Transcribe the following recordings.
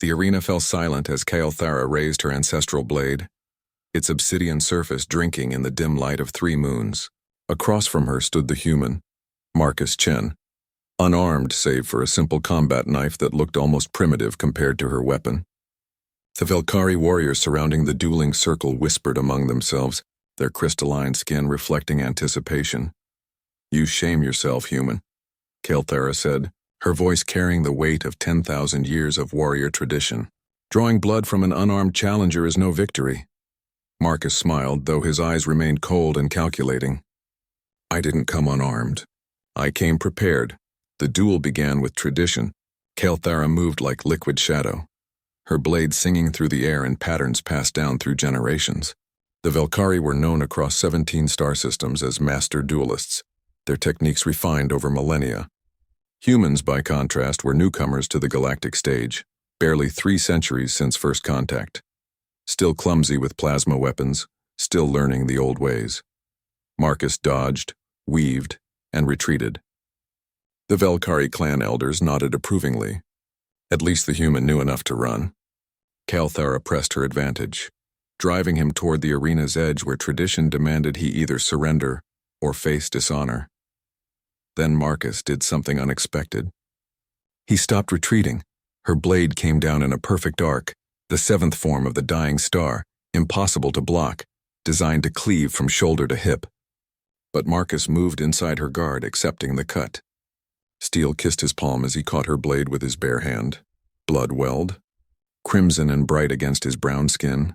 The arena fell silent as Kael'thara raised her ancestral blade, its obsidian surface drinking in the dim light of 3 moons. Across from her stood the human, Marcus Chen, unarmed save for a simple combat knife that looked almost primitive compared to her weapon. The Velcari warriors surrounding the dueling circle whispered among themselves, their crystalline skin reflecting anticipation. "You shame yourself, human," Kael'thara said, her voice carrying the weight of 10,000 years of warrior tradition. "Drawing blood from an unarmed challenger is no victory." Marcus smiled, though his eyes remained cold and calculating. "I didn't come unarmed. I came prepared." The duel began with tradition. Kael'thara moved like liquid shadow, her blade singing through the air in patterns passed down through generations. The Velcari were known across 17 star systems as master duelists, their techniques refined over millennia. Humans, by contrast, were newcomers to the galactic stage, barely 3 centuries since first contact. Still clumsy with plasma weapons, still learning the old ways. Marcus dodged, weaved, and retreated. The Velcari clan elders nodded approvingly. At least the human knew enough to run. Kael'thara pressed her advantage, driving him toward the arena's edge where tradition demanded he either surrender or face dishonor. Then Marcus did something unexpected. He stopped retreating. Her blade came down in a perfect arc, the 7th form of the dying star, impossible to block, designed to cleave from shoulder to hip. But Marcus moved inside her guard, accepting the cut. Steel kissed his palm as he caught her blade with his bare hand. Blood welled, crimson and bright against his brown skin.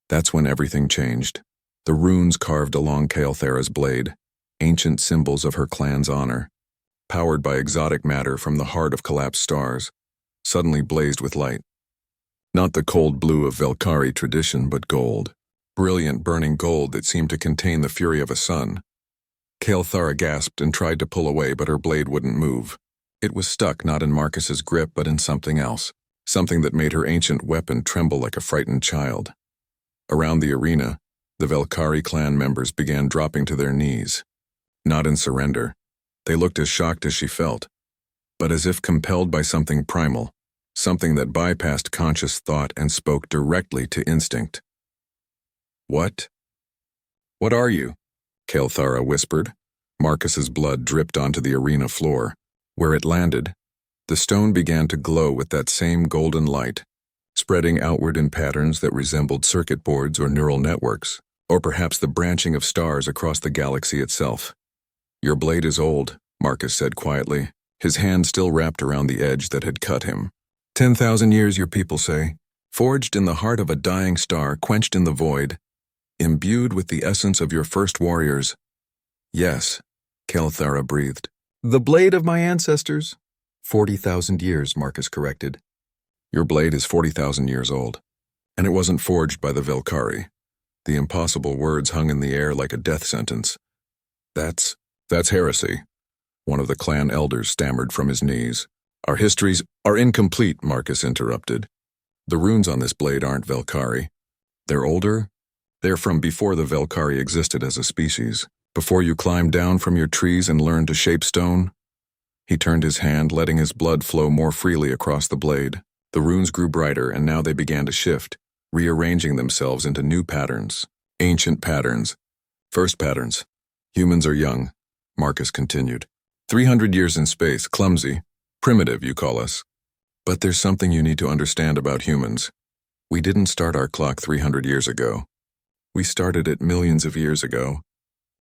That's when everything changed. The runes carved along Kael'thara's blade, ancient symbols of her clan's honor, powered by exotic matter from the heart of collapsed stars, suddenly blazed with light. Not the cold blue of Velcari tradition, but gold. Brilliant burning gold that seemed to contain the fury of a sun. Kael'thara gasped and tried to pull away, but her blade wouldn't move. It was stuck not in Marcus's grip, but in something else, something that made her ancient weapon tremble like a frightened child. Around the arena, the Velcari clan members began dropping to their knees. Not in surrender. They looked as shocked as she felt, but as if compelled by something primal, something that bypassed conscious thought and spoke directly to instinct. "What? What are you?" Kael'thara whispered. Marcus's blood dripped onto the arena floor. Where it landed, the stone began to glow with that same golden light, spreading outward in patterns that resembled circuit boards or neural networks, or perhaps the branching of stars across the galaxy itself. "Your blade is old," Marcus said quietly, his hand still wrapped around the edge that had cut him. 10,000 years, your people say, forged in the heart of a dying star, quenched in the void, imbued with the essence of your first warriors." "Yes," Kael'thara breathed. "The blade of my ancestors." 40,000 years, Marcus corrected. "Your blade is 40,000 years old, and it wasn't forged by the Velcari." The impossible words hung in the air like a death sentence. That's heresy," one of the clan elders stammered from his knees. "Our histories are incomplete," Marcus interrupted. "The runes on this blade aren't Velcari. They're older. They're from before the Velcari existed as a species, before you climbed down from your trees and learned to shape stone." He turned his hand, letting his blood flow more freely across the blade. The runes grew brighter, and now they began to shift, rearranging themselves into new patterns. Ancient patterns. First patterns. "Humans are young," Marcus continued. 300 years in space, clumsy, primitive, you call us. But there's something you need to understand about humans. We didn't start our clock 300 years ago. We started it millions of years ago,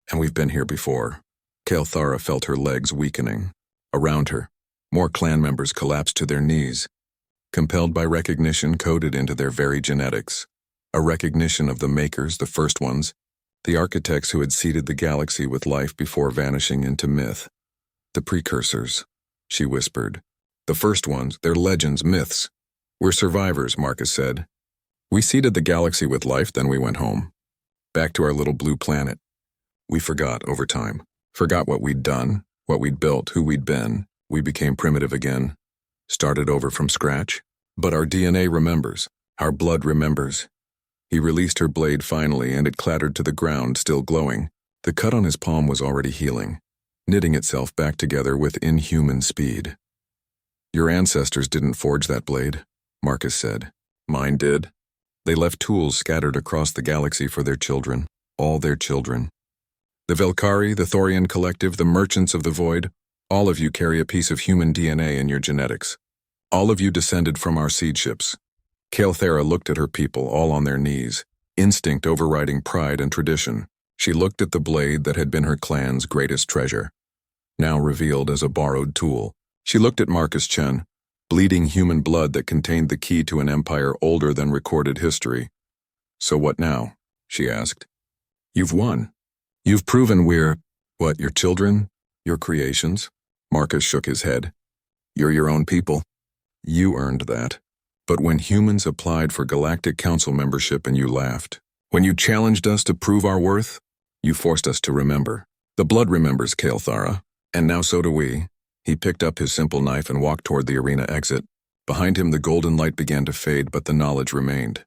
and we've been here before." Kael'thara felt her legs weakening. Around her, more clan members collapsed to their knees, compelled by recognition coded into their very genetics. A recognition of the makers, the first ones, the architects who had seeded the galaxy with life before vanishing into myth. "The precursors," she whispered. "The first ones, they're legends, myths. We're survivors," Marcus said. "We seeded the galaxy with life, then we went home. Back to our little blue planet. We forgot over time. Forgot what we'd done, what we'd built, who we'd been. We became primitive again. Started over from scratch. But our DNA remembers. Our blood remembers." He released her blade finally, and it clattered to the ground, still glowing. The cut on his palm was already healing, knitting itself back together with inhuman speed. "Your ancestors didn't forge that blade," Marcus said. Mine did. They left tools scattered across the galaxy for their children, all their children. The Velcari, the Thorian Collective, the Merchants of the Void, all of you carry a piece of human DNA in your genetics. All of you descended from our seed ships. Kael'thera looked at her people, all on their knees, instinct overriding pride and tradition. She looked at the blade that had been her clan's greatest treasure, now revealed as a borrowed tool. She looked at Marcus Chen, bleeding human blood that contained the key to an empire older than recorded history. So what now? She asked. You've won. You've proven we're, what, your children? Your creations? Marcus shook his head. You're your own people. You earned that. But when humans applied for Galactic Council membership and you laughed, when you challenged us to prove our worth, you forced us to remember. The blood remembers, Kael'thera, and now so do we. He picked up his simple knife and walked toward the arena exit. Behind him the golden light began to fade, but the knowledge remained.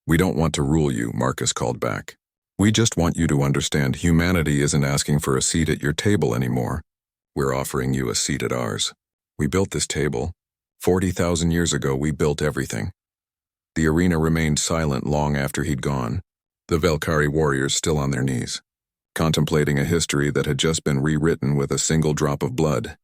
We don't want to rule you, Marcus called back. We just want you to understand humanity isn't asking for a seat at your table anymore. We're offering you a seat at ours. We built this table. 40,000 years ago, we built everything. The arena remained silent long after he'd gone, the Velcari warriors still on their knees, contemplating a history that had just been rewritten with a single drop of blood.